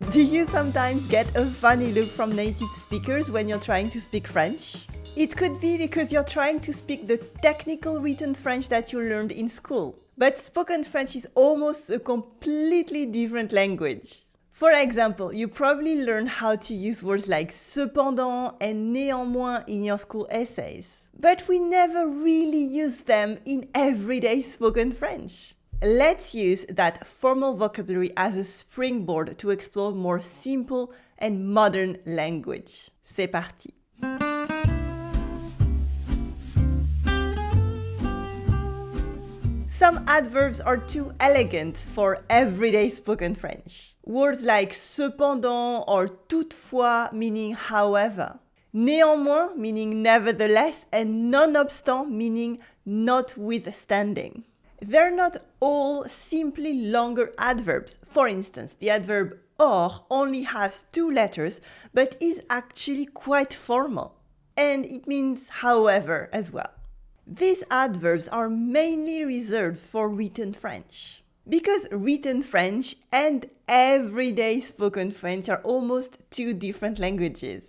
Do you sometimes get a funny look from native speakers when you're trying to speak French? It could be because you're trying to speak the technical written French that you learned in school. But spoken French is almost a completely different language. For example, you probably learned how to use words like cependant and néanmoins in your school essays. But we never really use them in everyday spoken French. Let's use that formal vocabulary as a springboard to explore more simple and modern language. C'est parti! Some adverbs are too elegant for everyday spoken French. Words like cependant or toutefois meaning however. Néanmoins meaning nevertheless and nonobstant meaning notwithstanding. They're not all simply longer adverbs. For instance, the adverb or only has 2 letters but is actually quite formal. And it means however as well. These adverbs are mainly reserved for written French. Because written French and everyday spoken French are almost 2 different languages,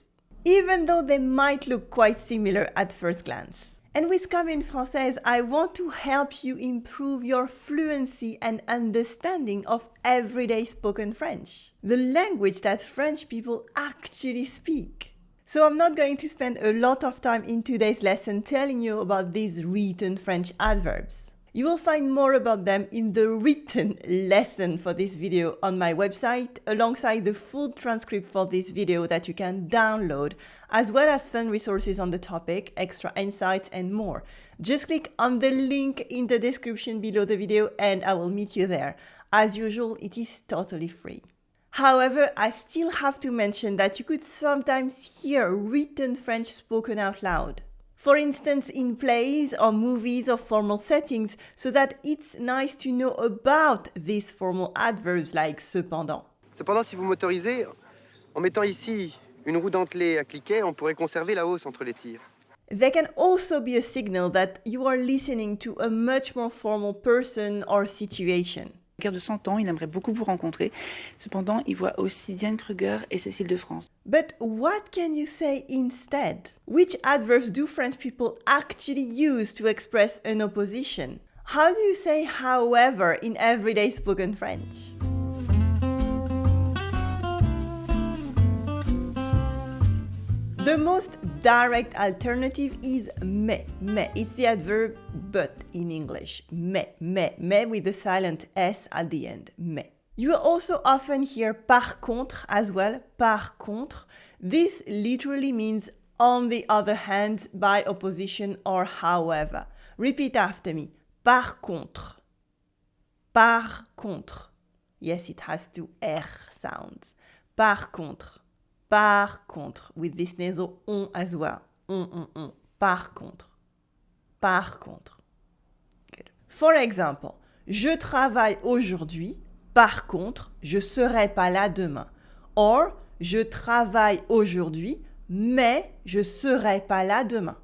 even though they might look quite similar at first glance. And with Comme une Française, I want to help you improve your fluency and understanding of everyday spoken French, the language that French people actually speak. So I'm not going to spend a lot of time in today's lesson telling you about these written French adverbs. You will find more about them in the written lesson for this video on my website, alongside the full transcript for this video that you can download, as well as fun resources on the topic, extra insights, and more. Just click on the link in the description below the video and I will meet you there. As usual, it is totally free. However, I still have to mention that you could sometimes hear written French spoken out loud. For instance, in plays or movies or formal settings, so that it's nice to know about these formal adverbs like cependant. Cependant, si vous m'autorisez, en mettant ici une roue dentelée à cliquet, on pourrait conserver la hausse entre les tirs. They can also be a signal that you are listening to a much more formal person or situation. Quelqu'un de 100 ans, il aimerait beaucoup vous rencontrer. Cependant, il voit aussi Diane Kruger et Cécile de France. But what can you say instead? Which adverbs do French people actually use to express an opposition? How do you say however in everyday spoken French? The most direct alternative is mais. It's the adverb but in English. Mais with the silent S at the end. Mais. You will also often hear par contre as well. Par contre. This literally means on the other hand, by opposition or however. Repeat after me. Par contre. Par contre. Yes, it has 2 R sounds. Par contre. Par contre, with this nasal on as well. On. Par contre. Par contre. Good. For example, je travaille aujourd'hui. Par contre, je serai pas là demain. Or, je travaille aujourd'hui, mais je serai pas là demain.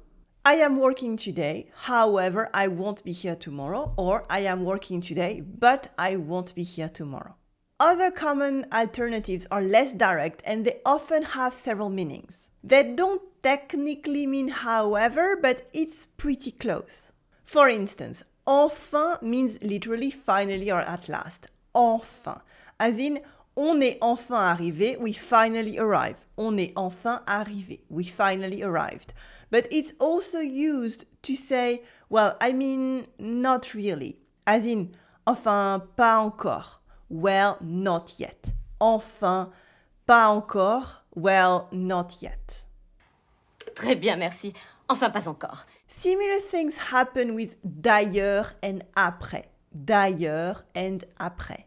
I am working today, however, I won't be here tomorrow. Or, I am working today, but I won't be here tomorrow. Other common alternatives are less direct and they often have several meanings. They don't technically mean however, but it's pretty close. For instance, enfin means literally finally or at last. Enfin, as in on est enfin arrivé, we finally arrive. On est enfin arrivé, we finally arrived. But it's also used to say, well, I mean, not really. As in, enfin, pas encore. Well, not yet. Enfin, pas encore. Well, not yet. Très bien, merci. Enfin, pas encore. Similar things happen with d'ailleurs and après. D'ailleurs and après.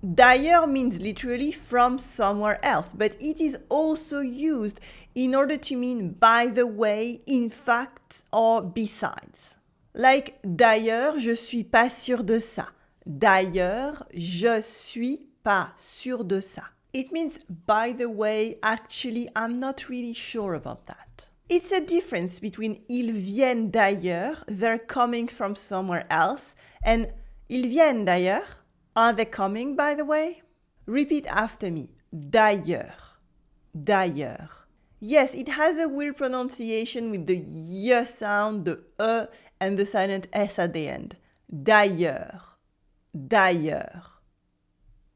D'ailleurs means literally from somewhere else, but it is also used in order to mean by the way, in fact, or besides. Like, d'ailleurs, je suis pas sûre de ça. D'ailleurs, je suis pas sûre de ça. It means, by the way, actually, I'm not really sure about that. It's a difference between ils viennent d'ailleurs, they're coming from somewhere else, and ils viennent d'ailleurs, are they coming, by the way? Repeat after me. d'ailleurs, d'ailleurs. Yes, it has a weird pronunciation with the y sound, the e, and the silent s at the end. D'ailleurs, d'ailleurs,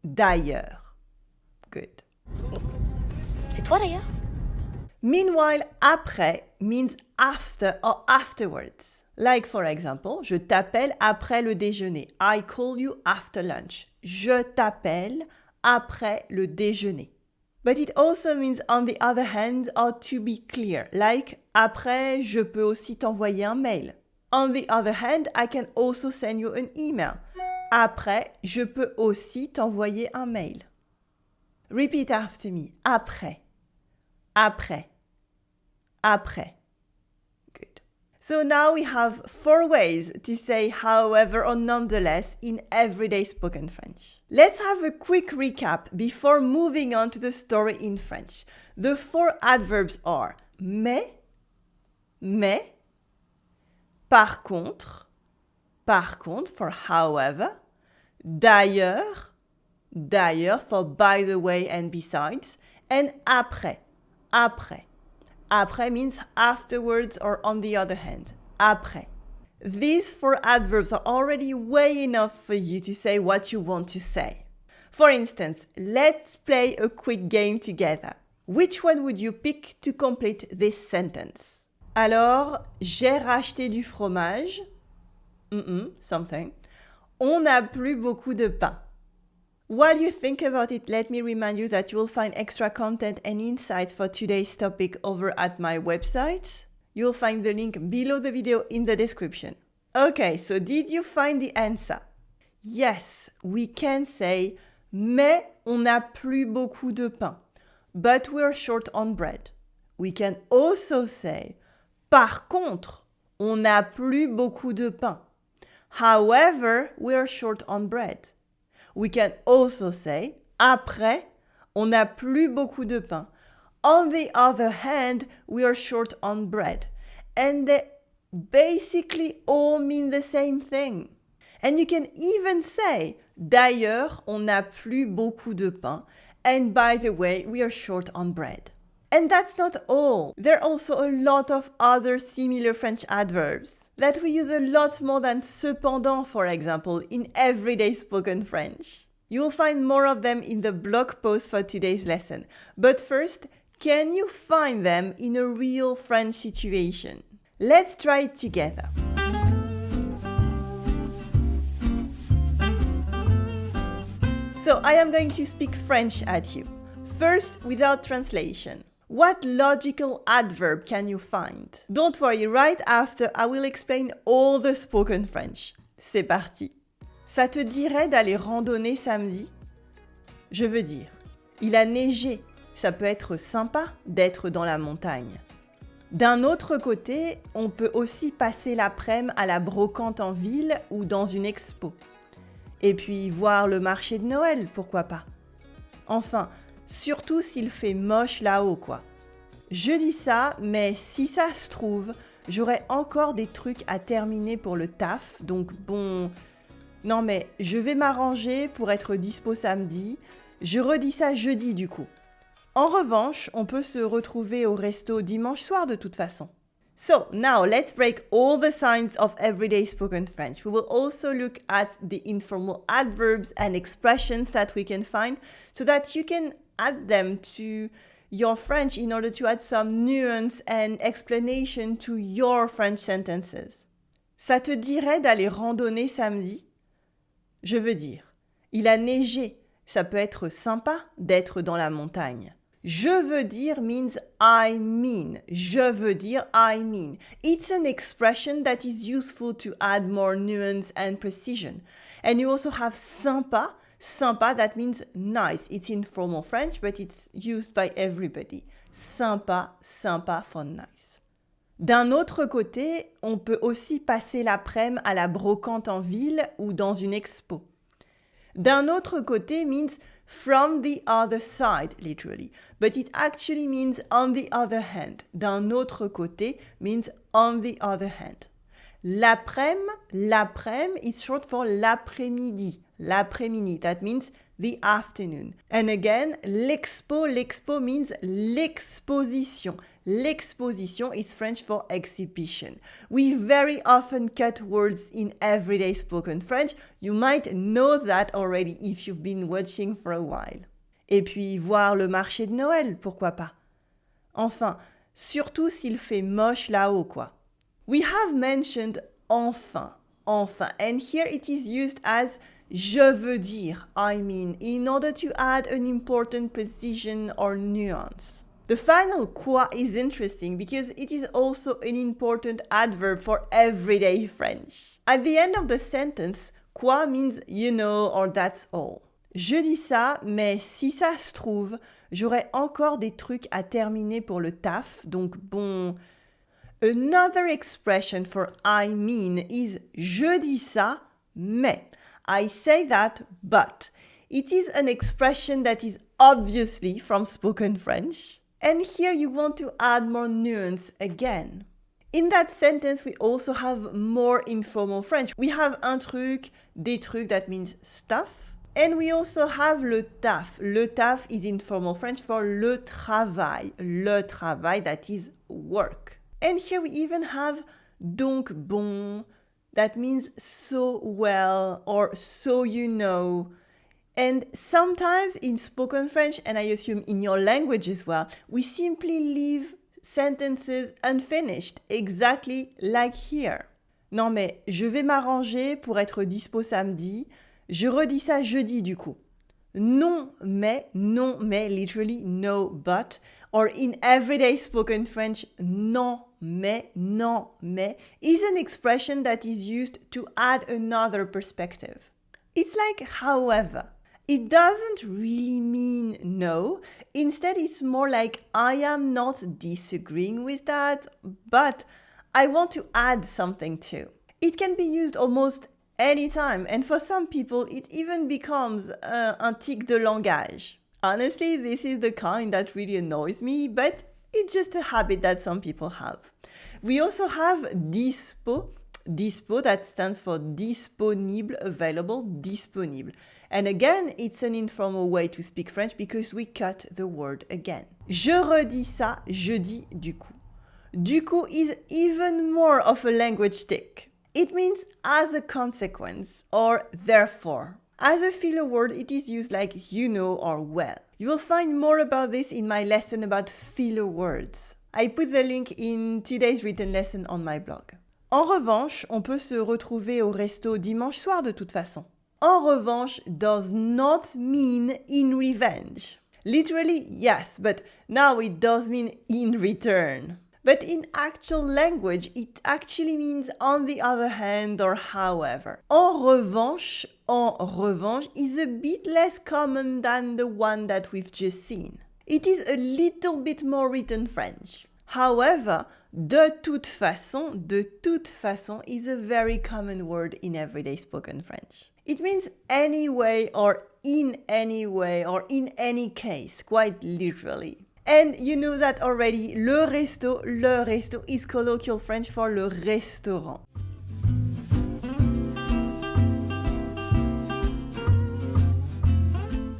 d'ailleurs. Good. C'est toi d'ailleurs? Meanwhile, après means after or afterwards. Like for example, je t'appelle après le déjeuner. I call you after lunch. Je t'appelle après le déjeuner. But it also means on the other hand or to be clear. Like après, je peux aussi t'envoyer un mail. On the other hand, I can also send you an email. Après, je peux aussi t'envoyer un mail. Repeat after me. Après. Après. Après. Good. So now we have 4 ways to say however or nonetheless in everyday spoken French. Let's have a quick recap before moving on to the story in French. The 4 adverbs are mais, par contre for however, d'ailleurs for by the way and besides, and après. Après means afterwards or on the other hand. Après. These 4 adverbs are already way enough for you to say what you want to say. For instance, let's play a quick game together. Which one would you pick to complete this sentence? Alors, j'ai racheté du fromage. Something. On n'a plus beaucoup de pain. While you think about it, let me remind you that you will find extra content and insights for today's topic over at my website. You'll find the link below the video in the description. Okay, so did you find the answer? Yes, we can say mais on n'a plus beaucoup de pain, but we're short on bread. We can also say par contre, on n'a plus beaucoup de pain. However, we're short on bread. We can also say après, on n'a plus beaucoup de pain. On the other hand, we are short on bread. And they basically all mean the same thing. And you can even say d'ailleurs, on n'a plus beaucoup de pain. And by the way, we are short on bread. And that's not all. There are also a lot of other similar French adverbs that we use a lot more than cependant, for example, in everyday spoken French. You will find more of them in the blog post for today's lesson. But first, can you find them in a real French situation? Let's try it together. So I am going to speak French at you. First, without translation. What logical adverb can you find? Don't worry, right after I will explain all the spoken French. C'est parti. Ça te dirait d'aller randonner samedi? Je veux dire, il a neigé. Ça peut être sympa d'être dans la montagne. D'un autre côté, on peut aussi passer l'après-midi à la brocante en ville ou dans une expo. Et puis voir le marché de Noël, pourquoi pas. Enfin, surtout s'il fait moche là-haut, quoi. Je dis ça, mais si ça se trouve, j'aurai encore des trucs à terminer pour le taf, donc bon... Non mais, je vais m'arranger pour être dispo samedi. Je redis ça jeudi du coup. En revanche, on peut se retrouver au resto dimanche soir de toute façon. So, now let's break all the signs of everyday spoken French. We will also look at the informal adverbs and expressions that we can find so that you can add them to your French in order to add some nuance and explanation to your French sentences. Ça te dirait d'aller randonner samedi? Je veux dire, il a neigé. Ça peut être sympa d'être dans la montagne. Je veux dire means I mean. Je veux dire I mean. It's an expression that is useful to add more nuance and precision. And you also have sympa. Sympa, that means nice. It's informal French, but it's used by everybody. Sympa, sympa for nice. D'un autre côté, on peut aussi passer l'après-midi à la brocante en ville ou dans une expo. D'un autre côté means from the other side, literally. But it actually means on the other hand. D'un autre côté means on the other hand. L'après-midi is short for l'après-midi. L'après-midi, that means the afternoon. And again, l'expo means l'exposition. L'exposition is French for exhibition. We very often cut words in everyday spoken French. You might know that already if you've been watching for a while. Et puis, voir le marché de Noël, pourquoi pas? Enfin, surtout s'il fait moche là-haut, quoi. We have mentioned enfin, and here it is used as je veux dire, I mean, in order to add an important precision or nuance. The final quoi is interesting because it is also an important adverb for everyday French. At the end of the sentence, quoi means you know or that's all. Je dis ça, mais si ça se trouve, j'aurai encore des trucs à terminer pour le taf, donc bon. Another expression for I mean is je dis ça, mais. I say that, but. It is an expression that is obviously from spoken French. And here you want to add more nuance again. In that sentence, we also have more informal French. We have un truc, des trucs, that means stuff. And we also have le taf. Le taf is informal French for le travail. Le travail, that is work. And here we even have donc bon, that means so well or so you know. And sometimes in spoken French, and I assume in your language as well, we simply leave sentences unfinished, exactly like here. Non mais, je vais m'arranger pour être dispo samedi. Je redis ça jeudi du coup. Non mais, literally no but. Or in everyday spoken French, non mais is an expression that is used to add another perspective. It's like however. It doesn't really mean no. Instead, it's more like I am not disagreeing with that, but I want to add something too. It can be used almost anytime, and for some people, it even becomes un tic de langage. Honestly, this is the kind that really annoys me, but it's just a habit that some people have. We also have dispo. Dispo, that stands for disponible, available, disponible. And again, it's an informal way to speak French because we cut the word again. Je redis ça, je dis du coup. Du coup is even more of a language tick. It means as a consequence or therefore. As a filler word, it is used like you know or well. You will find more about this in my lesson about filler words. I put the link in today's written lesson on my blog. En revanche, on peut se retrouver au resto dimanche soir de toute façon. En revanche does not mean in revenge. Literally, yes, but now it does mean in return. But in actual language, it actually means on the other hand or however. En revanche is a bit less common than the one that we've just seen. It is a little bit more written French. However, de toute façon is a very common word in everyday spoken French. It means anyway or in any way or in any case, quite literally. And you know that already, le resto is colloquial French for le restaurant.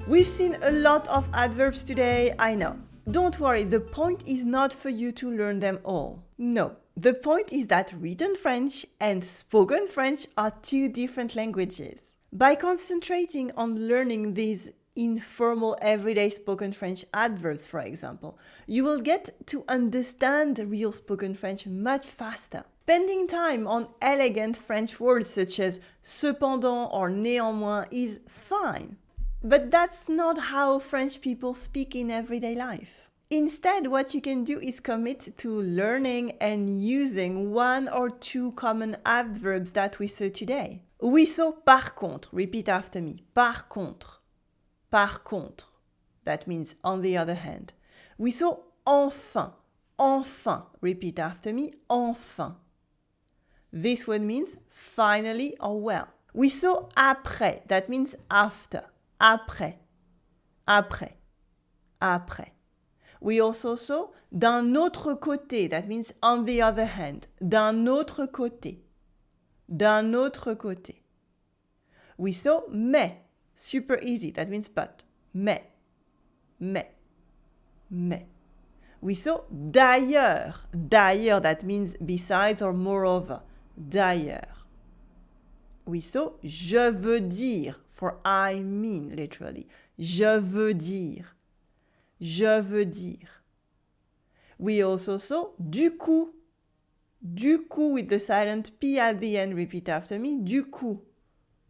We've seen a lot of adverbs today, I know. Don't worry, the point is not for you to learn them all. No, the point is that written French and spoken French are two different languages. By concentrating on learning these informal everyday spoken French adverbs, for example, you will get to understand real spoken French much faster. Spending time on elegant French words such as cependant or néanmoins is fine. But that's not how French people speak in everyday life. Instead, what you can do is commit to learning and using one or two common adverbs that we saw today. We saw par contre. Repeat after me. Par contre. Par contre. That means on the other hand. We saw enfin. Enfin. Repeat after me. Enfin. This one means finally or well. We saw après. That means after. Après, après, après. We also saw d'un autre côté, that means on the other hand. D'un autre côté, d'un autre côté. We saw mais, Super easy, that means but. Mais. We saw d'ailleurs. D'ailleurs, that means besides or moreover. D'ailleurs. We saw je veux dire, for I mean, literally. Je veux dire. Je veux dire. We also saw du coup. Du coup with the silent P at the end. Repeat after me. Du coup.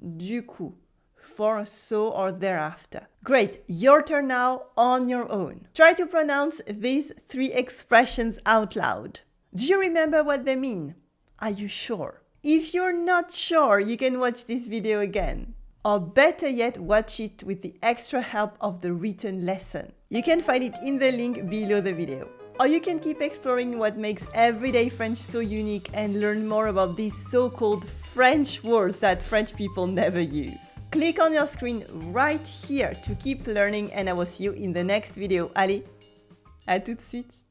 Du coup. For so or thereafter. Great, your turn now on your own. Try to pronounce these 3 expressions out loud. Do you remember what they mean? Are you sure? If you're not sure, you can watch this video again. Or better yet, watch it with the extra help of the written lesson. You can find it in the link below the video. Or you can keep exploring what makes everyday French so unique and learn more about these so-called French words that French people never use. Click on your screen right here to keep learning and I will see you in the next video. Allez, à tout de suite!